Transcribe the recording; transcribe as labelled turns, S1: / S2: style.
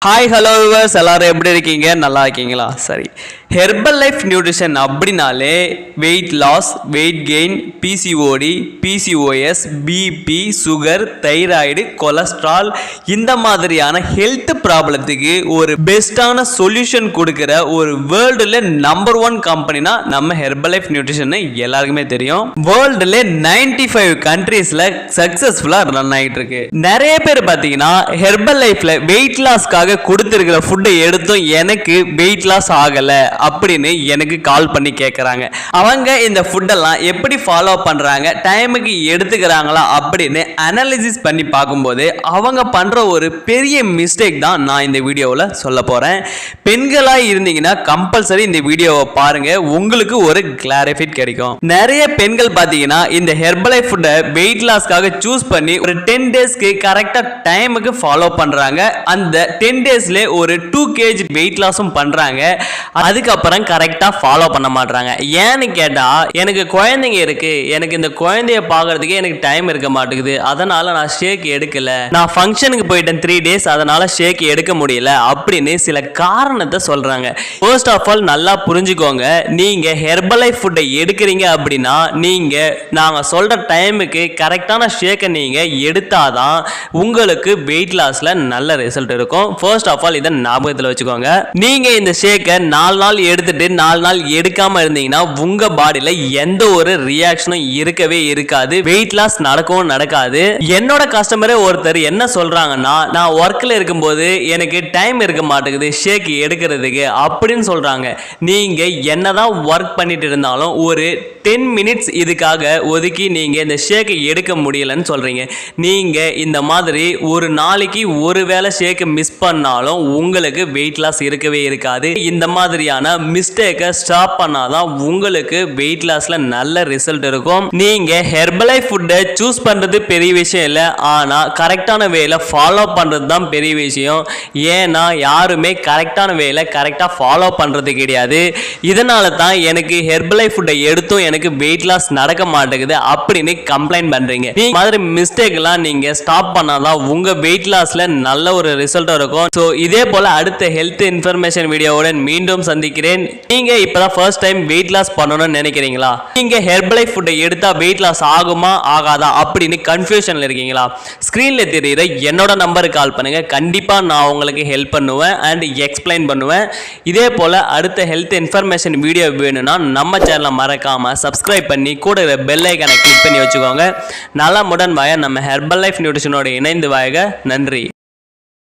S1: Hi hello viewers, எல்லாரும் எப்படி இருக்கீங்க? நல்லா இருக்கீங்களா? சரி, ஹெர்பல் லைஃப் நியூட்ரிஷன் அப்படின்னாலே weight loss, weight gain, PCOD, PCOS, BP, sugar, thyroid, cholesterol இந்த மாதிரியான ஹெல்த் ப்ராப்ளத்துக்கு ஒரு பெஸ்ட்டான சொல்யூஷன் கொடுக்குற ஒரு வேர்ல்டுல நம்பர் 1 கம்பெனினா நம்ம ஹெர்பல் லைஃப் நியூட்ரிஷன் எல்லாருக்குமே தெரியும். வேர்ல்டுல 95 கண்ட்ரீஸ்ல சக்சஸ்ஃபுல்லா ரன் ஆகிட்டு இருக்கு. நிறைய பேர் பார்த்தீங்கன்னா ஹெர்பல் லைஃப்ல வெயிட் லாஸ்க்காக கொடுத்திருக்கிற ஃபுட்டை எடுத்தும் எனக்கு வெயிட் லாஸ் ஆகல அப்படின்னு எனக்கு கால் பண்ணி கேட்குறாங்க. அவங்க இந்த ஃபுட்டெல்லாம் எப்படி ஃபாலோ பண்ணுறாங்க, டைமுக்கு எடுத்துக்கிறாங்களா அப்படின்னு அனாலிசிஸ் பண்ணி பார்க்கும்போது அவங்க பண்ணுற ஒரு பெரிய மிஸ்டேக் தான் நான் இந்த வீடியோவில் சொல்ல போகிறேன். பெண்களாக இருந்தீங்கன்னா கம்பல்சரி இந்த வீடியோவை பாருங்கள், உங்களுக்கு ஒரு கிளாரிஃபிட் கிடைக்கும். நிறைய பெண்கள் பார்த்தீங்கன்னா இந்த ஹெர்பலைஃப் ஃபுட்டை வெயிட் லாஸ்க்காக சூஸ் பண்ணி ஒரு 10 டேஸ்க்கு கரெக்டாக டைமுக்கு ஃபாலோ பண்ணுறாங்க. அந்த 10 டேஸ்ல ஒரு 2 kg வெயிட் லாஸும் பண்ணுறாங்க. அதுக்கப்புறம் கரெக்டாக ஃபாலோ பண்ண மாட்டாங்க. ஏன்னு கேட்டால், எனக்கு குழந்தைங்க இருக்கு, எனக்கு இந்த குழந்தைய பார்க்கறதுக்கே எனக்கு டைம் இருக்க மாட்டேங்குது, அதனால நான் ஷேக் எடுக்கல, நான் ஃபங்க்ஷனுக்கு போயிட்டேன் 3 டேஸ், அதனால ஷேக் எடுக்க முடியல அப்படின்னு சில காரணத்தை சொல்றாங்க. ஃபர்ஸ்ட் ஆஃப் ஆல் நல்லா புரிஞ்சுக்கோங்க, நீங்க ஹெர்பலைஃப் ஃபுட்டை எடுக்கிறீங்க அப்படின்னா நீங்க நாங்க சொல்ற டைமுக்கு கரெக்டான ஷேக்கை நீங்க எடுத்தாதான் உங்களுக்கு வெயிட் லாஸ்ல நல்ல ரிசல்ட் இருக்கும். ஃபர்ஸ்ட் ஆஃப் ஆல் இதை ஞாபகத்தில் வச்சுக்கோங்க. நீங்க இந்த ஷேக்கை 4 நாள் எடுத்துட்டு 4 நாள் எடுக்காம இருந்தீங்கன்னா உங்க பாடியில எந்த ஒரு ரியாக்ஷனும் இருக்கவே இருக்காது, வெயிட் லாஸ் நடக்கவும் நடக்காது. என்னோட கஸ்டமரே ஒருத்தர் என்ன சொல்றாங்கன்னா, நான் ஒர்க்ல இருக்கும்போது எனக்கு டைம் இருக்க மாட்டேங்குது ஷேக் எடுக்கிறதுக்கு அப்படின்னு சொல்றாங்க. நீங்க என்னதான் ஒர்க் பண்ணிட்டு இருந்தாலும் ஒரு 10 மினிட்ஸ் இதுக்காக ஒதுக்கி நீங்க இந்த ஷேக்கை எடுக்க முடியலன்னு சொல்றீங்க. நீங்க இந்த மாதிரி ஒரு நாளைக்கு ஒரு வேளை ஷேக்கை மிஸ் பண்ணாலும் உங்களுக்கு வெயிட் லாஸ் இருக்கவே இருக்காது. இந்த மாதிரியான மிஸ்டேக்கை ஸ்டாப் பண்ணாதான் உங்களுக்கு வெயிட் லாஸ்ல நல்ல ரிசல்ட் இருக்கும். நீங்க ஹெர்பலைஃப் ஃபுட்டை சூஸ் பண்றது பெரிய விஷயம் இல்லை, ஆனா கரெக்டான வேல ஃபாலோ பண்றது தான் பெரிய விஷயம். ஏன்னா யாருமே கரெக்டான வேல கரெக்டா ஃபாலோ பண்றது கிடையாது. இதனால தான் எனக்கு ஹெர்பலைஃப் ஃபுட்டை எடுத்தும் எனக்கு வெயிட் லாஸ் நடக்க மாட்டேங்குது அப்படின்னு கம்ப்ளைண்ட் பண்றீங்க. இந்த மாதிரி மிஸ்டேக் எல்லாம் நீங்க ஸ்டாப் பண்ணாதான் உங்க வெயிட் லாஸ்ல நல்ல ஒரு ரிசல்ட் இருக்கும். ஸோ இதே போல அடுத்த ஹெல்த் இன்ஃபர்மேஷன் வீடியோவுடன் மீண்டும் சந்திக்கிறேன். நீங்க இப்பதான் ஃபர்ஸ்ட் டைம் வெயிட் லாஸ் பண்ணணும்னு நினைக்கிறீங்களா? நீங்க ஹெர்பலைஃப் ஃபுட்டை எடுத்தா வெயிட் லாஸ் ஆகுமா ஆகாதா அப்படின்னு கன்ஃபியூஷன்ல இருக்கீங்களா? ஸ்கிரீன்ல தெரியுற என்னோட நம்பருக்கு கால் பண்ணுங்க, கண்டிப்பா நான் உங்களுக்கு ஹெல்ப் பண்ணுவேன் அண்ட் எக்ஸ்பிளைன் பண்ணுவேன். இதே போல அடுத்த ஹெல்த் இன்ஃபர்மேஷன் வீடியோ வேணும்னா நம்ம சேனலை மறக்காம சப்ஸ்கிரைப் பண்ணி கூட பெல் ஐகானை கிளிக் பண்ணி வச்சுக்கோங்க. நலமுடன் வாய நம்ம ஹெர்பல் லைஃப் நியூட்ரிஷனோட இணைந்து வாங்க. நன்றி.